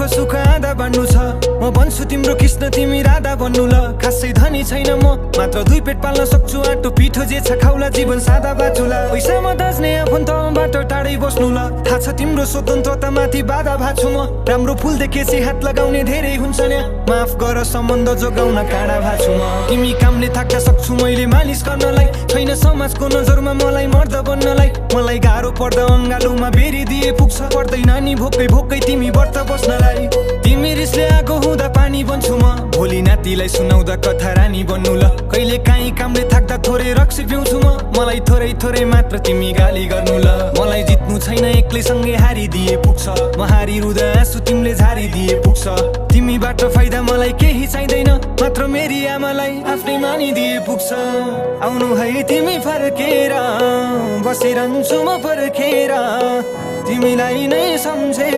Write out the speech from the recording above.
तिम्रो सुख आधा बाँड्नु छ म भन्छु तिम्रो कृष्ण तिमी राधा बन्नु ल खासै धनी छैन म मात्र 2 पेट पाल्न सक्छु आटो पिठो जे छ खाउला जीवन सादा बाचुला पैसामा दाज्ने आफन्तबाट टाढै बस्नु ल थाहा छ तिम्रो स्वतन्त्रता माथि बाधा भाछु म राम्रो फुल देखेपछि हात लगाउने धेरै हुन्छ नि माफ गर सम्बन्ध जोगाउन काँडा भाछु म तिमी कामले थाक्न सक्छु मैले मालिस गर्नलाई छैन समाजको नजरमा मलाई मर्द बन्नलाई मलाई गाह्रो पर्दा अङ्गालोमा बेरी दिए पुग्छ पर्दैन नि भोकै भोकै तिमी व्रत बस्नलाई तिमी रिसले आगो हुँदा पानी बन्छु म भोलि नातिलाई सुनाउँदा कथा रानी बन्नु ल कहिले काहीँ कामले थाक्दा थोरै रक्सी पिउँछु म मलाई थोरै थोरै मात्र तिमी गाली गर्नु ल मलाई जित्नु छैन एक्लै सँगै हारिदिए पुग्छ म हारिरुँदा आँसु तिमीले झारिदिए पुग्छ तिमीबाट फाइदा मलाई केही चाहिँदैन मात्र मेरी आमालाई आफ्नै मानिदिए पुग्छ आउनु है तिमी फर्केर बसिरहन्छु म पर्खेर तिमीलाई नै सम्झेर